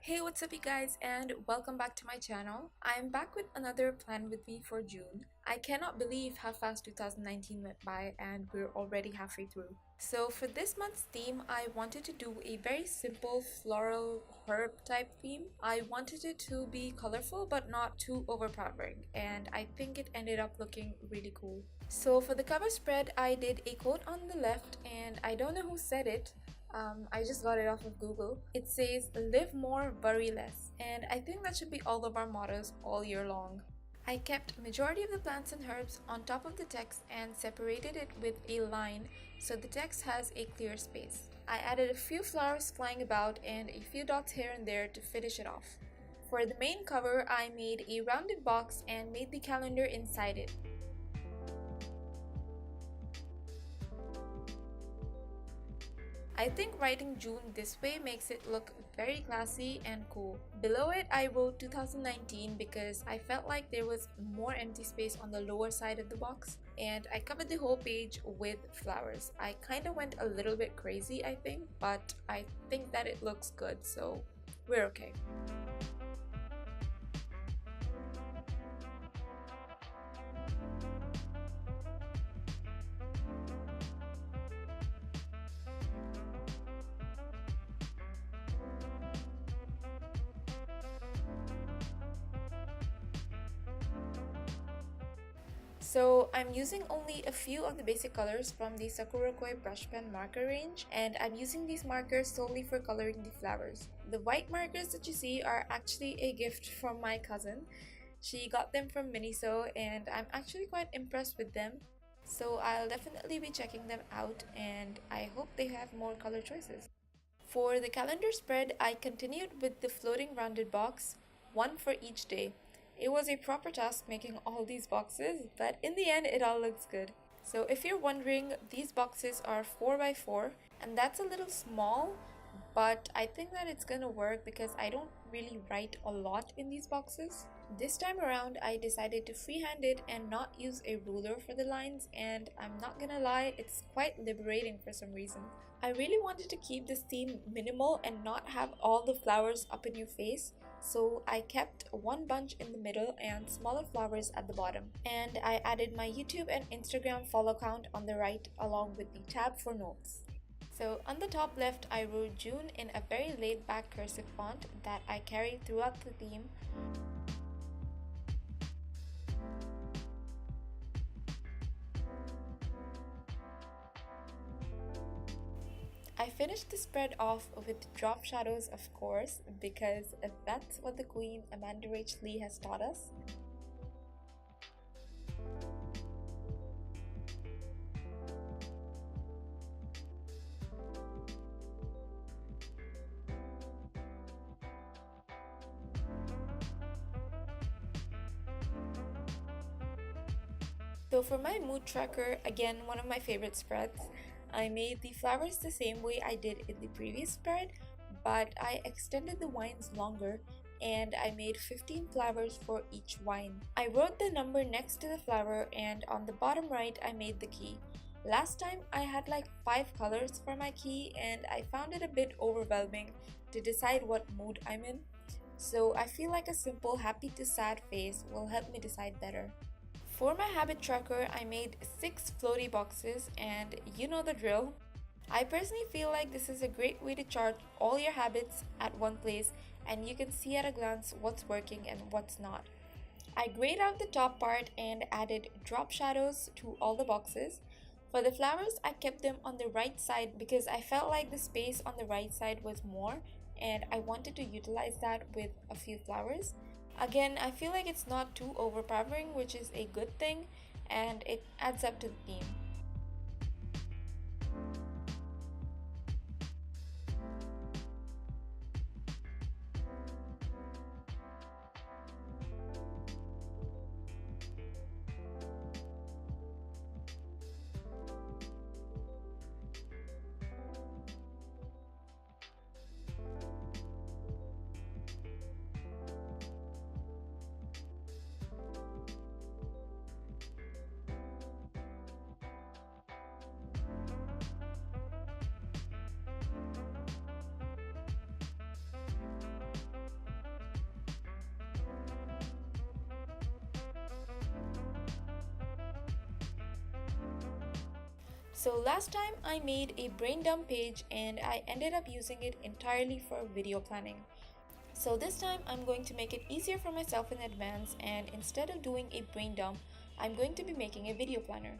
Hey, what's up you guys, and welcome back to my channel. I'm back with another plan with me for June. I cannot believe how fast 2019 went by and we're already halfway through. So for this month's theme, I wanted to do a very simple floral herb type theme. I wanted it to be colorful but not too overpowering, and I think it ended up looking really cool. So for the cover spread, I did a quote on the left, and I don't know who said it. I just got it off of Google. It says, live more, worry less. And I think that should be all of our mottos all year long. I kept majority of the plants and herbs on top of the text and separated it with a line so the text has a clear space. I added a few flowers flying about and a few dots here and there to finish it off. For the main cover, I made a rounded box and made the calendar inside it. I think writing June this way makes it look very classy and cool. Below it, I wrote 2019 because I felt like there was more empty space on the lower side of the box, and I covered the whole page with flowers. I kind of went a little bit crazy, I think, but I think that it looks good, so we're okay. So I'm using only a few of the basic colors from the Sakura Koi brush pen marker range, and I'm using these markers solely for coloring the flowers. The white markers that you see are actually a gift from my cousin. She got them from Miniso and I'm actually quite impressed with them. So I'll definitely be checking them out and I hope they have more color choices. For the calendar spread, I continued with the floating rounded box, one for each day. It was a proper task making all these boxes, but in the end, it all looks good. So if you're wondering, these boxes are 4 by 4 and that's a little small, but I think that it's gonna work because I don't really write a lot in these boxes. This time around, I decided to freehand it and not use a ruler for the lines, and I'm not gonna lie, it's quite liberating for some reason. I really wanted to keep this theme minimal and not have all the flowers up in your face, so I kept one bunch in the middle and smaller flowers at the bottom. And I added my YouTube and Instagram follow count on the right along with the tab for notes. So on the top left, I wrote June in a very laid back cursive font that I carried throughout the theme. I finished the spread off with drop shadows, of course, because that's what the Queen Amanda Rach Lee has taught us. So for my mood tracker, again one of my favorite spreads, I made the flowers the same way I did in the previous spread, but I extended the wines longer and I made 15 flowers for each wine. I wrote the number next to the flower and on the bottom right I made the key. Last time I had like 5 colors for my key and I found it a bit overwhelming to decide what mood I'm in. So I feel like a simple happy to sad face will help me decide better. For my habit tracker, I made 6 floaty boxes, and you know the drill. I personally feel like this is a great way to chart all your habits at one place and you can see at a glance what's working and what's not. I grayed out the top part and added drop shadows to all the boxes. For the flowers, I kept them on the right side because I felt like the space on the right side was more and I wanted to utilize that with a few flowers. Again, I feel like it's not too overpowering, which is a good thing, and it adds up to the theme. So last time I made a brain dump page and I ended up using it entirely for video planning. So this time I'm going to make it easier for myself in advance, and instead of doing a brain dump, I'm going to be making a video planner.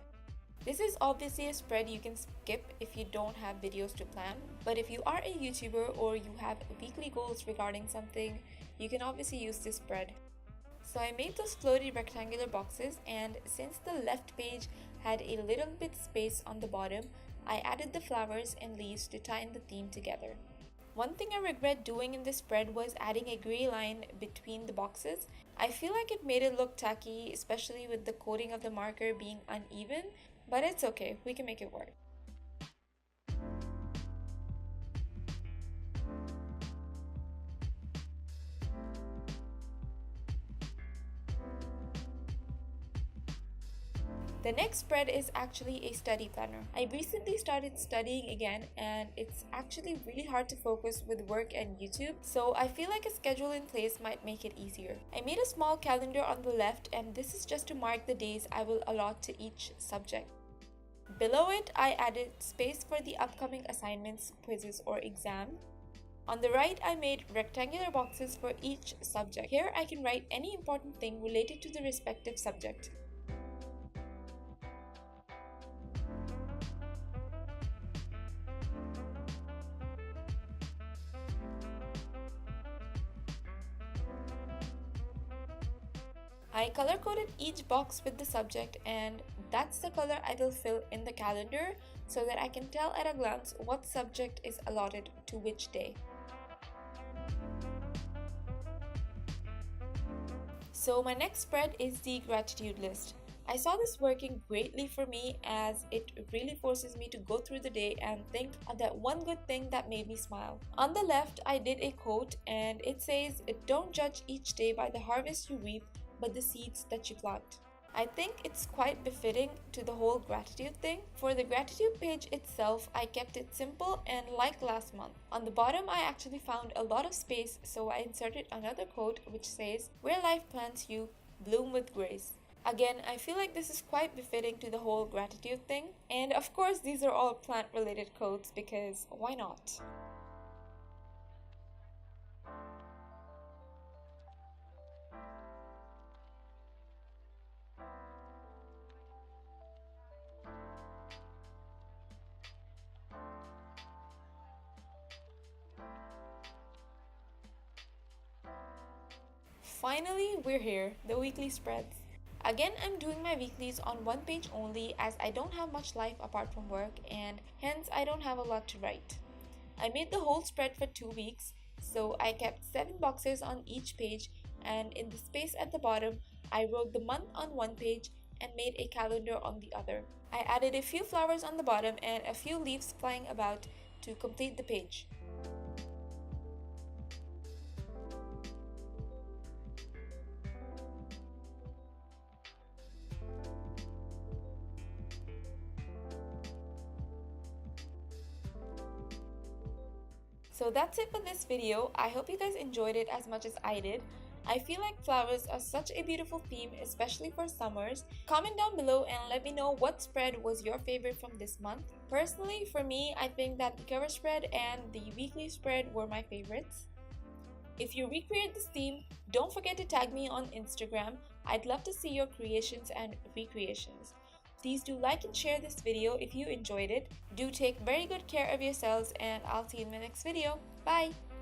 This is obviously a spread you can skip if you don't have videos to plan, but if you are a YouTuber or you have weekly goals regarding something, you can obviously use this spread. So I made those floaty rectangular boxes, and since the left page had a little bit space on the bottom, I added the flowers and leaves to tie in the theme together. One thing I regret doing in this spread was adding a gray line between the boxes. I feel like it made it look tacky, especially with the coating of the marker being uneven, but it's okay, we can make it work. The next spread is actually a study planner. I recently started studying again, and it's actually really hard to focus with work and YouTube, so I feel like a schedule in place might make it easier. I made a small calendar on the left, and this is just to mark the days I will allot to each subject. Below it, I added space for the upcoming assignments, quizzes, or exam. On the right, I made rectangular boxes for each subject. Here, I can write any important thing related to the respective subject. I color coded each box with the subject, and that's the color I will fill in the calendar so that I can tell at a glance what subject is allotted to which day. So my next spread is the gratitude list. I saw this working greatly for me as it really forces me to go through the day and think of that one good thing that made me smile. On the left, I did a quote, and it says, "Don't judge each day by the harvest you reap, but the seeds that you plant." I think it's quite befitting to the whole gratitude thing. For the gratitude page itself, I kept it simple and like last month. On the bottom, I actually found a lot of space, so I inserted another quote which says, "Where life plants you, bloom with grace." Again, I feel like this is quite befitting to the whole gratitude thing. And of course, these are all plant related quotes because why not? Finally, we're here, the weekly spreads. Again, I'm doing my weeklies on one page only as I don't have much life apart from work, and hence I don't have a lot to write. I made the whole spread for 2 weeks, so I kept 7 boxes on each page, and in the space at the bottom, I wrote the month on one page and made a calendar on the other. I added a few flowers on the bottom and a few leaves flying about to complete the page. So that's it for this video. I hope you guys enjoyed it as much as I did. I feel like flowers are such a beautiful theme, especially for summers. Comment down below and let me know what spread was your favorite from this month. Personally, for me, I think that the cover spread and the weekly spread were my favorites. If you recreate this theme, don't forget to tag me on Instagram. I'd love to see your creations and recreations. Please do like and share this video if you enjoyed it. Do take very good care of yourselves, and I'll see you in the next video. Bye!